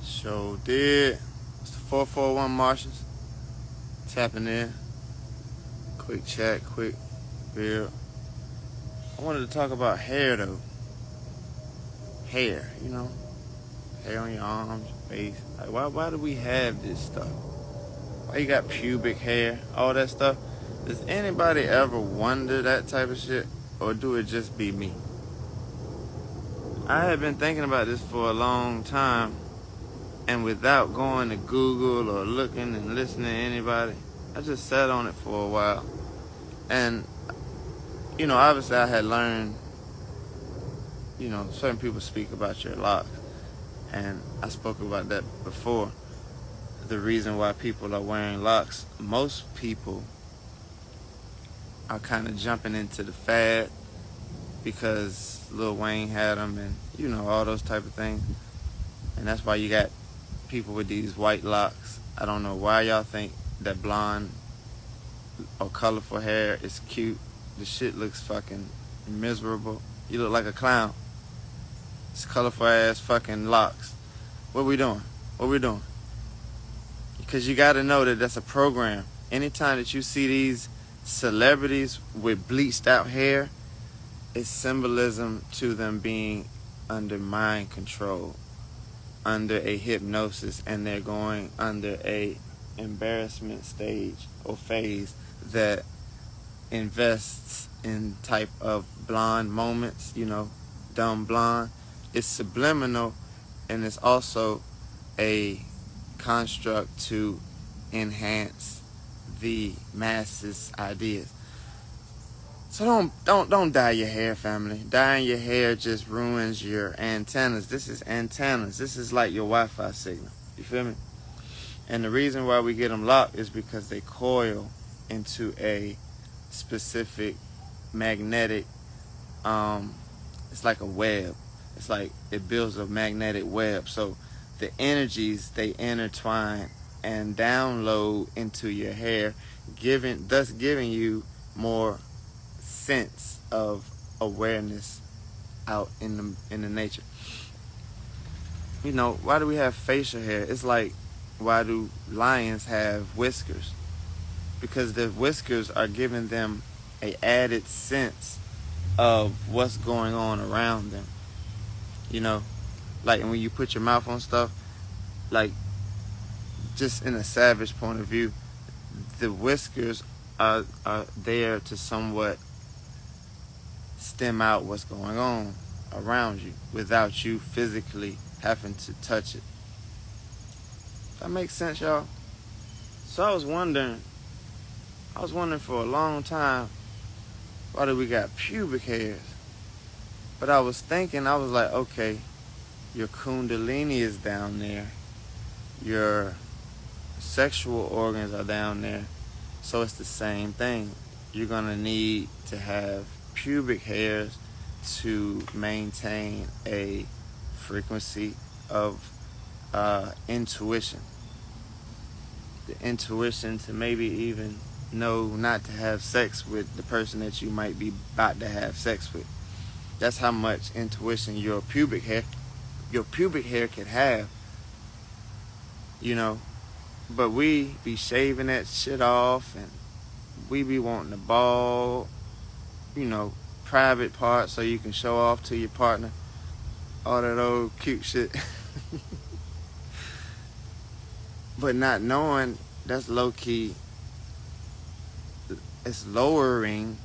So did. It's the 441 Martians. Tapping in. Quick chat, quick build. I wanted to talk about hair though. Hair, you know? Hair on your arms, your face. Like why do we have this stuff? Why you got pubic hair? All that stuff. Does anybody ever wonder that type of shit? Or do it just be me? I have been thinking about this for a long time, and without going to Google or looking and listening to anybody, I just sat on it for a while. And, you know, obviously I had learned, you know, certain people speak about your locks, and I spoke about that before. The reason why people are wearing locks, most people are kind of jumping into the fad because Lil Wayne had them, and you know, all those type of things. And that's why you got people with these white locks. I don't know why y'all think that blonde or colorful hair is cute. The shit looks fucking miserable. You look like a clown. It's colorful ass fucking locks. What we doing? What we doing? Because you gotta know that that's a program. Anytime that you see these celebrities with bleached out hair, it's symbolism to them being under mind control, under a hypnosis, and they're going under a embarrassment stage or phase that invests in type of blonde moments, you know, dumb blonde. It's subliminal, and it's also a construct to enhance the masses' ideas. So don't dye your hair, family. Dyeing your hair just ruins your antennas. This is antennas. This is like your Wi-Fi signal. You feel me? And the reason why we get them locked is because they coil into a specific magnetic, it's like a web. It's like it builds a magnetic web. So the energies, they intertwine and download into your hair, thus giving you more sense of awareness out in the nature. You know, why do we have facial hair? It's like, why do lions have whiskers? Because the whiskers are giving them a added sense of what's going on around them. You know, like when you put your mouth on stuff, like just in a savage point of view, the whiskers are there to somewhat stem out what's going on around you without you physically having to touch it. That makes sense, y'all? So I was wondering for a long time, why do we got pubic hairs? But I was thinking, I was like, okay, your kundalini is down there. Your sexual organs are down there. So it's the same thing. You're going to need to have pubic hairs to maintain a frequency of intuition. The intuition to maybe even know not to have sex with the person that you might be about to have sex with. That's how much intuition your pubic hair can have. You know, but we be shaving that shit off, and we be wanting to ball, you know, private parts so you can show off to your partner. All that old cute shit. But not knowing, that's low key. It's lowering.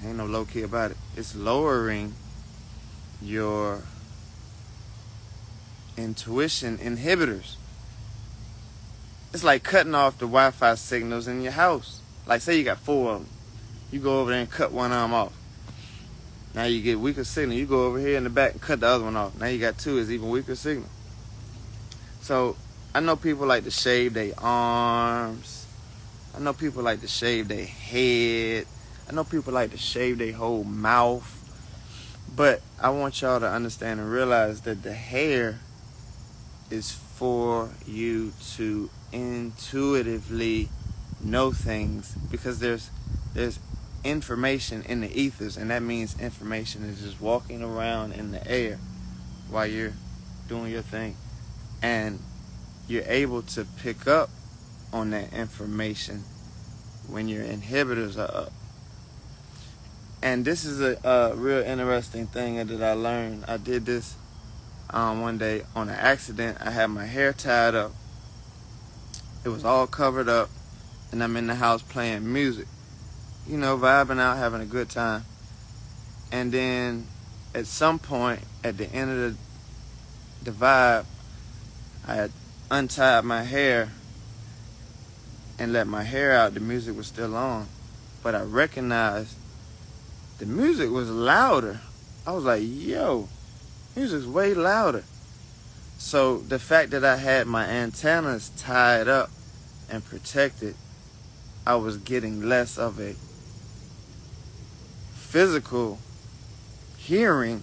Ain't no low key about it. It's lowering your intuition inhibitors. It's like cutting off the Wi-Fi signals in your house. Like, say you got 4 of them. You go over there and cut one arm off. Now you get weaker signal. You go over here in the back and cut the other one off. Now you got 2. It's even weaker signal. So I know people like to shave their arms. I know people like to shave their head. I know people like to shave their whole mouth. But I want y'all to understand and realize that the hair is for you to intuitively know things, because there's information in the ethers, and that means information is just walking around in the air while you're doing your thing. And you're able to pick up on that information when your inhibitors are up. And this is a real interesting thing that I learned. I did this one day on an accident. I had my hair tied up. It was all covered up, and I'm in the house playing music, vibing out, having a good time. And then at some point at the end of the vibe, I had untied my hair and let my hair out. The music was still on, but I recognized the music was louder. I was like, yo, music's way louder. So the fact that I had my antennas tied up and protected, I was getting less of a physical hearing,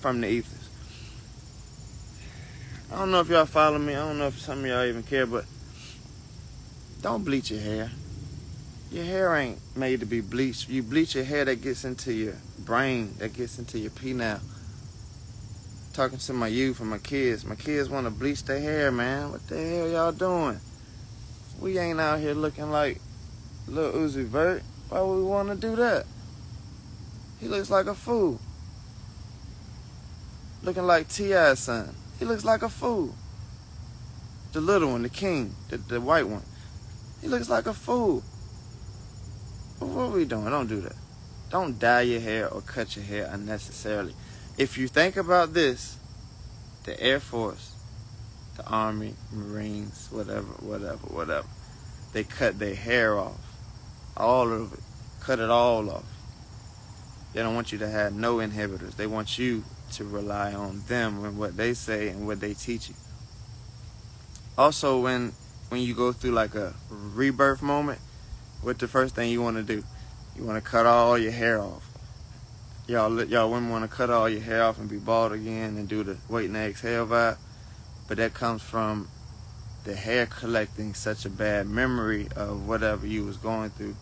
from the ethers. I don't know if y'all follow me. I don't know if some of y'all even care, but don't bleach your hair. Your hair ain't made to be bleached. You bleach your hair, that gets into your brain, that gets into your penile. Talking to my youth and my kids. My kids want to bleach their hair, man. What the hell y'all doing? We ain't out here looking like Lil Uzi Vert. Why would we want to do that? He looks like a fool. Looking like T.I.'s son. He looks like a fool. The little one, the king, the white one. He looks like a fool. What are we doing? Don't do that. Don't dye your hair or cut your hair unnecessarily. If you think about this, the Air Force, the Army, Marines, whatever, they cut their hair off. All of it. Cut it all off. They don't want you to have no inhibitors. They want you to rely on them and what they say and what they teach you. Also, when you go through like a rebirth moment, what's the first thing you want to do? You want to cut all your hair off. Y'all women want to cut all your hair off and be bald again and do the wait and exhale vibe. But that comes from the hair collecting such a bad memory of whatever you was going through.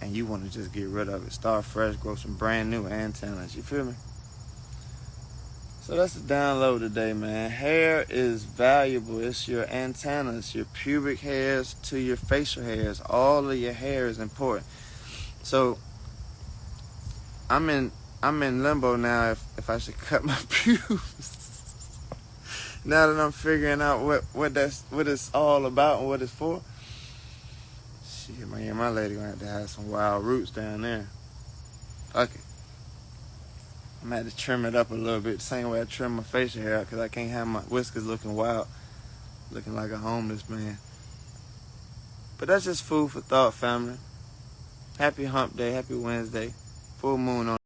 And you want to just get rid of it. Start fresh, grow some brand new antennas. You feel me? So that's the download today, man. Hair is valuable. It's your antennas, your pubic hairs to your facial hairs. All of your hair is important. So I'm in limbo now if I should cut my pubes. Now that I'm figuring out what it's all about and what it's for. Shit, man, my lady gonna have to have some wild roots down there. Fuck it. I'm gonna have to trim it up a little bit, the same way I trim my facial hair out, because I can't have my whiskers looking wild, looking like a homeless man. But that's just food for thought, family. Happy hump day, happy Wednesday. Full moon on